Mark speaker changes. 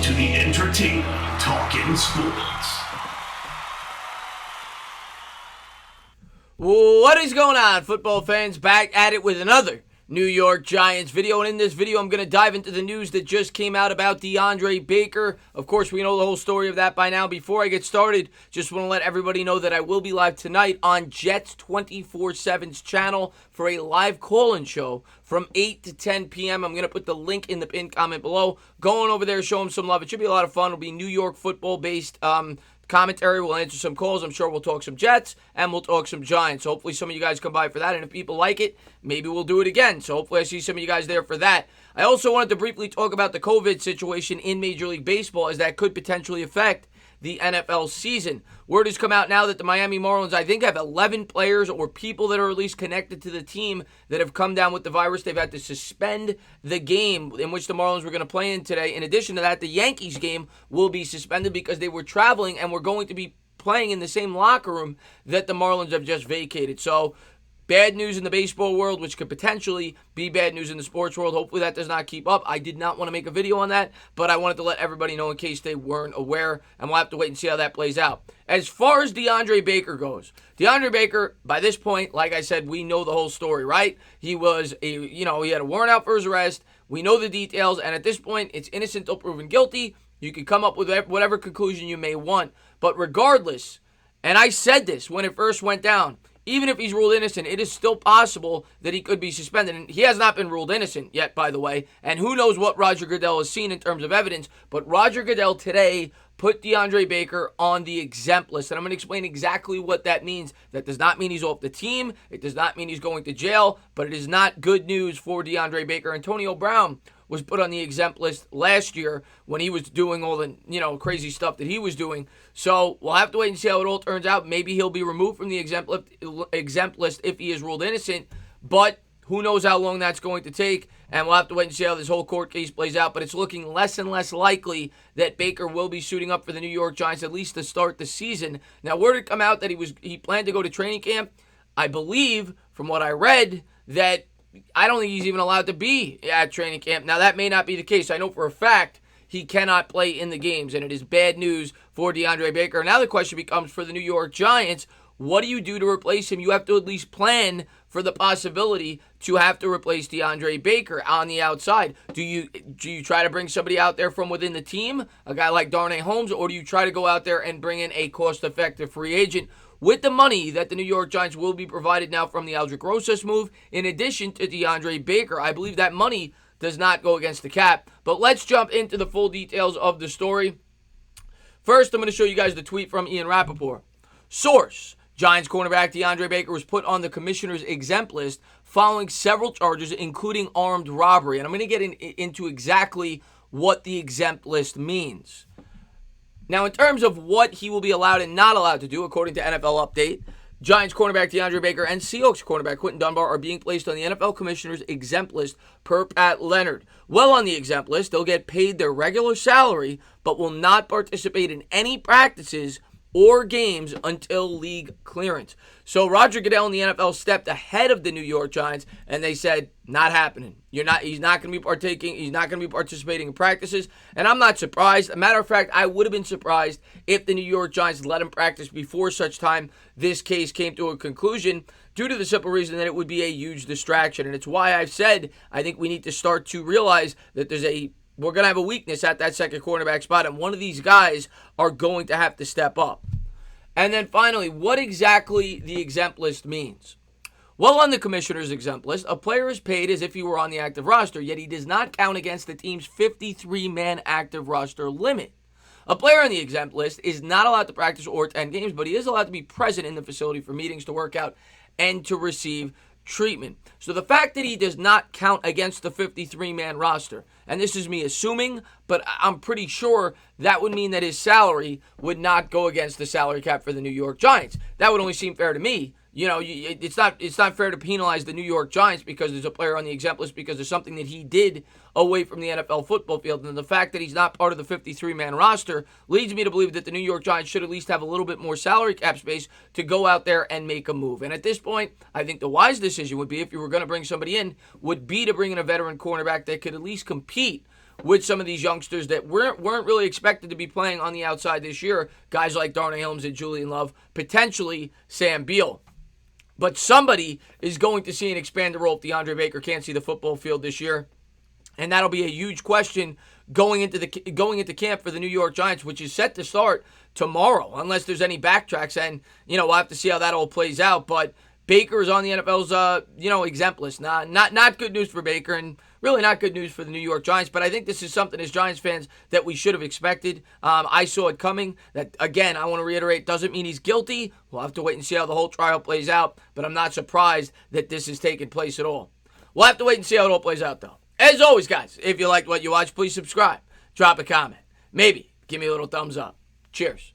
Speaker 1: to the entertainer talking sports.
Speaker 2: What is going on, football fans? Back at it with another New York Giants video. And in this video, I'm going to dive into the news that just came out about Deandre Baker. Of course, we know the whole story of that by now. Before I get started, just want to let everybody know that I will be live tonight on Jets 24/7's channel for a live call-in show from 8 to 10 p.m. I'm going to put the link in the pinned comment below. Go on over there, show them some love. It should be a lot of fun. It'll be New York football-based commentary. We'll answer some calls. I'm sure we'll talk some Jets and we'll talk some Giants. Hopefully some of you guys come by for that, and if people like it, maybe we'll do it again. So hopefully I see some of you guys there for that. I also wanted to briefly talk about the COVID situation in Major League Baseball, as that could potentially affect the NFL season. Word has come out now that the Miami Marlins, I think, have 11 players or people that are at least connected to the team that have come down with the virus. They've had to suspend the game in which the Marlins were going to play in today. In addition to that, the Yankees game will be suspended because they were traveling and were going to be playing in the same locker room that the Marlins have just vacated. So, bad news in the baseball world, which could potentially be bad news in the sports world. Hopefully that does not keep up. I did not want to make a video on that, but I wanted to let everybody know in case they weren't aware, and we'll have to wait and see how that plays out. As far as Deandre Baker goes, Deandre Baker, by this point, like I said, we know the whole story, right? He had a warrant out for his arrest. We know the details, and at this point, it's innocent until proven guilty. You can come up with whatever conclusion you may want, but regardless, and I said this when it first went down, even if he's ruled innocent, it is still possible that he could be suspended. And he has not been ruled innocent yet, by the way. And who knows what Roger Goodell has seen in terms of evidence. But Roger Goodell today put Deandre Baker on the exempt list. And I'm going to explain exactly what that means. That does not mean he's off the team. It does not mean he's going to jail. But it is not good news for Deandre Baker. Antonio Brown was put on the exempt list last year when he was doing all the, crazy stuff that he was doing. So we'll have to wait and see how it all turns out. Maybe he'll be removed from the exempt list if he is ruled innocent, but who knows how long that's going to take, and we'll have to wait and see how this whole court case plays out. But it's looking less and less likely that Baker will be suiting up for the New York Giants, at least to start the season. Now, word had come out that he planned to go to training camp. I believe, from what I read, that I don't think he's even allowed to be at training camp. Now, that may not be the case. I know for a fact he cannot play in the games, and it is bad news for Deandre Baker. Now the question becomes, for the New York Giants, what do you do to replace him? You have to at least plan for the possibility to have to replace Deandre Baker on the outside. Do you try to bring somebody out there from within the team, a guy like Darnay Holmes, or do you try to go out there and bring in a cost-effective free agent with the money that the New York Giants will be provided now from the Aldrick Rosas move, in addition to Deandre Baker? I believe that money does not go against the cap. But let's jump into the full details of the story. First, I'm going to show you guys the tweet from Ian Rappaport. Source: Giants cornerback Deandre Baker was put on the commissioner's exempt list following several charges, including armed robbery. And I'm going to get into exactly what the exempt list means. Now, in terms of what he will be allowed and not allowed to do, according to NFL Update, Giants cornerback Deandre Baker and Seahawks cornerback Quinton Dunbar are being placed on the NFL Commissioner's exempt list per Pat Leonard. While on the exempt list, they'll get paid their regular salary, but will not participate in any practices or games until league clearance. So Roger Goodell and the NFL stepped ahead of the New York Giants, and they said, not happening. He's not going to be partaking. He's not going to be participating in practices. And I'm not surprised. As a matter of fact, I would have been surprised if the New York Giants let him practice before such time this case came to a conclusion, due to the simple reason that it would be a huge distraction. And it's why I've said I think we need to start to realize that we're going to have a weakness at that second cornerback spot, and one of these guys are going to have to step up. And then finally, what exactly the exempt list means. Well, on the commissioner's exempt list, a player is paid as if he were on the active roster, yet he does not count against the team's 53-man active roster limit. A player on the exempt list is not allowed to practice or attend games, but he is allowed to be present in the facility for meetings, to work out, and to receive treatment. So the fact that he does not count against the 53-man roster, and this is me assuming, but I'm pretty sure that would mean that his salary would not go against the salary cap for the New York Giants. That would only seem fair to me. It's not fair to penalize the New York Giants because there's a player on the exempt list because there's something that he did away from the NFL football field. And the fact that he's not part of the 53-man roster leads me to believe that the New York Giants should at least have a little bit more salary cap space to go out there and make a move. And at this point, I think the wise decision would be, if you were going to bring somebody in, would be to bring in a veteran cornerback that could at least compete with some of these youngsters that weren't really expected to be playing on the outside this year. Guys like Darnay Holmes and Julian Love, potentially Sam Beal. But somebody is going to see an expanded role if DeAndre Baker can't see the football field this year. And that'll be a huge question going into camp for the New York Giants, which is set to start tomorrow, unless there's any backtracks. And, we'll have to see how that all plays out. But Baker is on the NFL's, exempt list. Not good news for Baker, and really not good news for the New York Giants. But I think this is something as Giants fans that we should have expected. I saw it coming. That, again, I want to reiterate, doesn't mean he's guilty. We'll have to wait and see how the whole trial plays out. But I'm not surprised that this is taking place at all. We'll have to wait and see how it all plays out, though. As always, guys, if you liked what you watched, please subscribe. Drop a comment. Maybe give me a little thumbs up. Cheers.